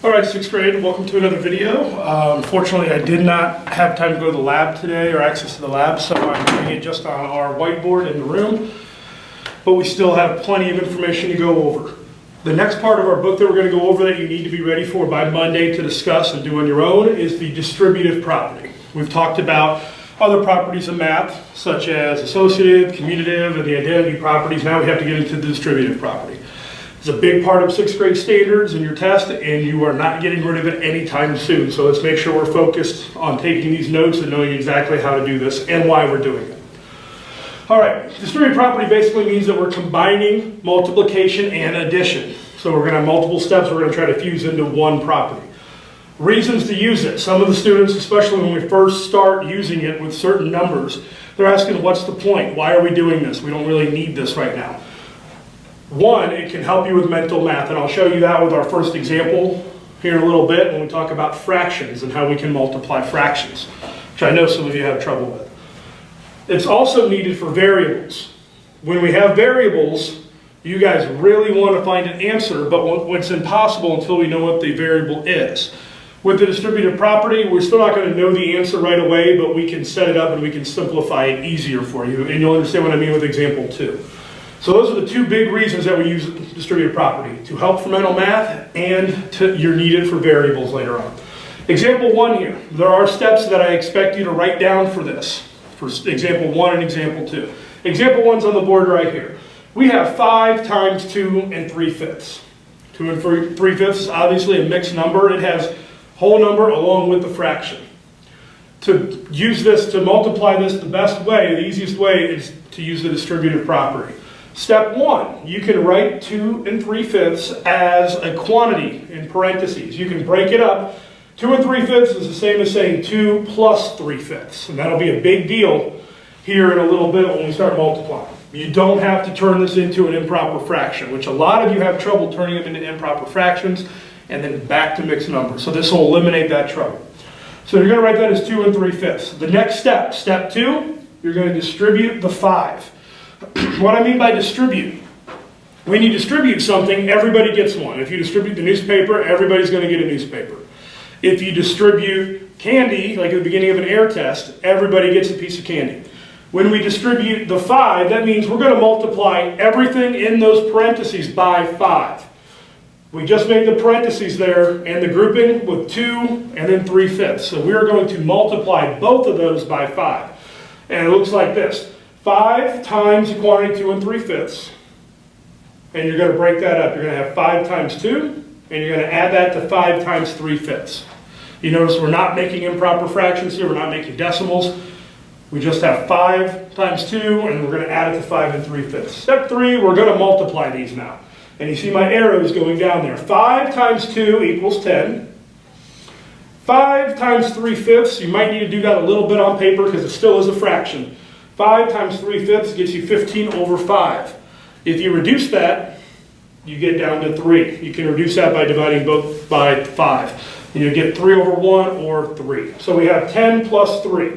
All right, sixth grade, welcome to another video. Unfortunately, I did not have time to go to the lab today or access to the lab, so I'm doing it just on our whiteboard in the room, but we still have plenty of information to go over. The next part of our book that we're going to go over that you need to be ready for by Monday to discuss and do on your own is the distributive property. We've talked about other properties of math, such as associative, commutative, and the identity properties. Now we have to get into the distributive property. It's a big part of sixth grade standards in your test, and you are not getting rid of it anytime soon. So let's make sure we're focused on taking these notes and knowing exactly how to do this and why we're doing it. All right, distributive property basically means that we're combining multiplication and addition. So we're going to have multiple steps we're going to try to fuse into one property. Reasons to use it. Some of the students, especially when we first start using it with certain numbers, they're asking, what's the point? Why are we doing this? We don't really need this right now. One, it can help you with mental math, and I'll show you that with our first example here in a little bit when we talk about fractions and how we can multiply fractions, which I know some of you have trouble with. It's also needed for variables. When we have variables, you guys really want to find an answer, but it's impossible until we know what the variable is. With the distributive property, we're still not going to know the answer right away, but we can set it up and we can simplify it easier for you, and you'll understand what I mean with example 2. So those are the two big reasons that we use distributive property, to help for mental math and you're needed for variables later on. Example 1 here, there are steps that I expect you to write down for this, for example 1 and example 2. Example 1's on the board right here. We have 5 times 2 and 3/5. 2 and 3/5 is obviously a mixed number. It has whole number along with the fraction. To use this, to multiply this the best way, the easiest way is to use the distributive property. Step 1, you can write 2 and 3/5 as a quantity in parentheses. You can break it up. 2 and 3/5 is the same as saying 2 plus 3/5. And that'll be a big deal here in a little bit when we start multiplying. You don't have to turn this into an improper fraction, which a lot of you have trouble turning them into improper fractions and then back to mixed numbers. So this will eliminate that trouble. So you're going to write that as 2 and 3/5. The next step, step 2, you're going to distribute the 5. What I mean by distribute, when you distribute something, everybody gets one. If you distribute the newspaper, everybody's going to get a newspaper. If you distribute candy, like at the beginning of an air test, everybody gets a piece of candy. When we distribute the 5, that means we're going to multiply everything in those parentheses by 5. We just made the parentheses there and the grouping with 2 and then 3/5. So we're going to multiply both of those by 5. And it looks like this. 5 times the quantity 2 and 3/5, and you're going to break that up. You're going to have 5 times 2, and you're going to add that to 5 times 3/5. You notice we're not making improper fractions here. We're not making decimals. We just have 5 times 2, and we're going to add it to 5 and 3/5. Step 3, we're going to multiply these now. And you see my arrows going down there. 5 times 2 equals 10. 5 times 3/5, you might need to do that a little bit on paper because it still is a fraction. 5 times 3/5 gets you 15 over 5. If you reduce that, you get down to 3. You can reduce that by dividing both by 5. And you get 3 over 1 or 3. So we have 10 plus 3.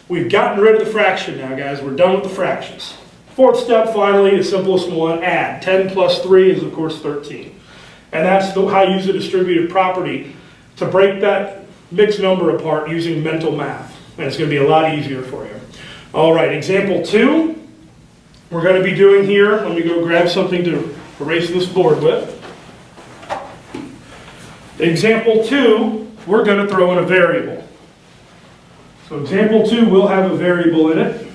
We've gotten rid of the fraction now, guys. We're done with the fractions. Fourth step, finally, the simplest one, add. 10 plus 3 is, of course, 13. And that's how you use the distributive property to break that mixed number apart using mental math. And it's going to be a lot easier for you. All right, example 2, we're going to be doing here, let me go grab something to erase this board with. Example 2, we're going to throw in a variable. So example 2 will have a variable in it.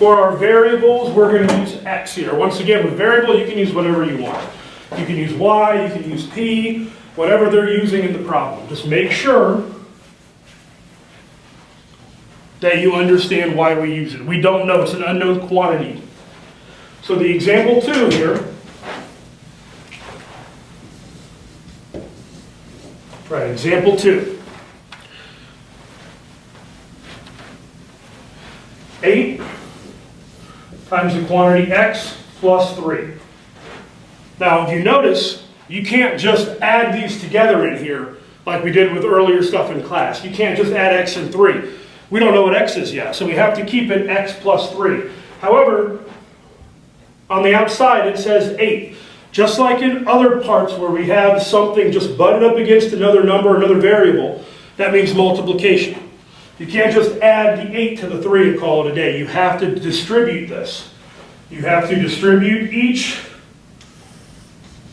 For our variables, we're going to use x here. Once again, with variable, you can use whatever you want. You can use y, you can use p, whatever they're using in the problem. Just make sure that you understand why we use it. We don't know, it's an unknown quantity. So the example 2 here, right, example 2. 8 times the quantity x plus 3. Now, if you notice, you can't just add these together in here like we did with earlier stuff in class. You can't just add x and 3. We don't know what x is yet, so we have to keep it x plus 3. However, on the outside it says 8. Just like in other parts where we have something just butted up against another number, another variable, that means multiplication. You can't just add the 8 to the 3 and call it a day. You have to distribute this. You have to distribute each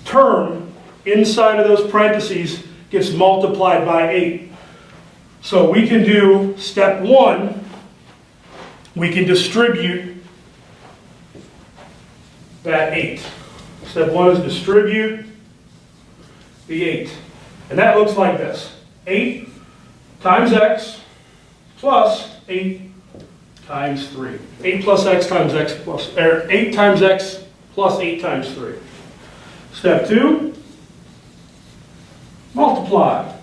term inside of those parentheses gets multiplied by 8. So we can do step 1, we can distribute that 8. Step 1 is distribute the 8. And that looks like this. 8 times x plus 8 times 3. 8 plus x times x plus, 8 times x plus 8 times 3. Step 2, multiply.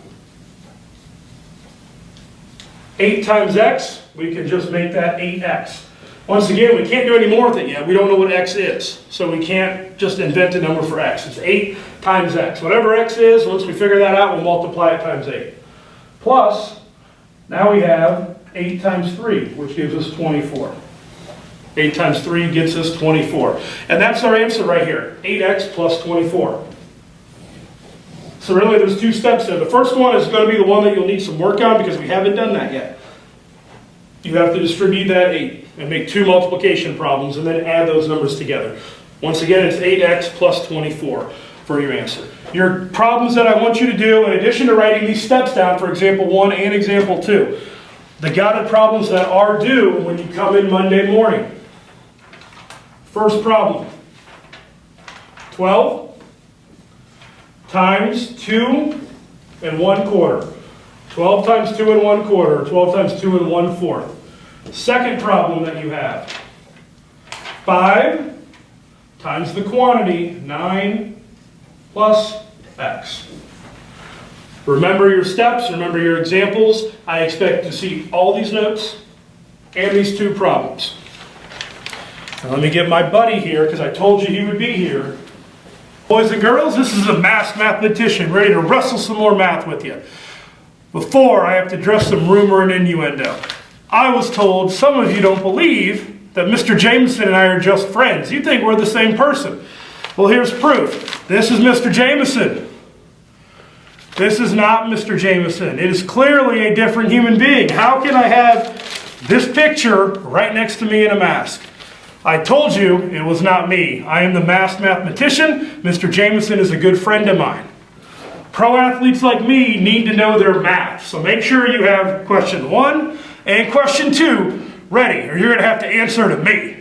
8 times x, we can just make that 8x. Once again, we can't do any more with it yet. We don't know what x is. So we can't just invent a number for x. It's 8 times x. Whatever x is, once we figure that out, we'll multiply it times 8. Plus, now we have 8 times 3, which gives us 24. 8 times 3 gets us 24. And that's our answer right here, 8x plus 24. So really there's 2 steps there. The first one is going to be the one that you'll need some work on because we haven't done that yet. You have to distribute that 8 and make 2 multiplication problems and then add those numbers together. Once again, it's 8x plus 24 for your answer. Your problems that I want you to do, in addition to writing these steps down for example 1 and example 2, the guided problems that are due when you come in Monday morning. First problem, 12 times 2 and 1/4. 12 times 2 and 1/4, or 12 times 2 and 1/4. Second problem that you have, 5 times the quantity, 9 plus x. Remember your steps, remember your examples. I expect to see all these notes and these 2 problems. Now let me get my buddy here, because I told you he would be here. Boys and girls, this is a masked mathematician ready to wrestle some more math with you. Before, I have to address some rumor and innuendo. I was told some of you don't believe that Mr. Jameson and I are just friends. You think we're the same person. Well, here's proof. This is Mr. Jameson. This is not Mr. Jameson. It is clearly a different human being. How can I have this picture right next to me in a mask? I told you it was not me. I am the masked mathematician. Mr. Jameson is a good friend of mine. Pro athletes like me need to know their math. So make sure you have question 1 and question 2 ready, or you're going to have to answer to me.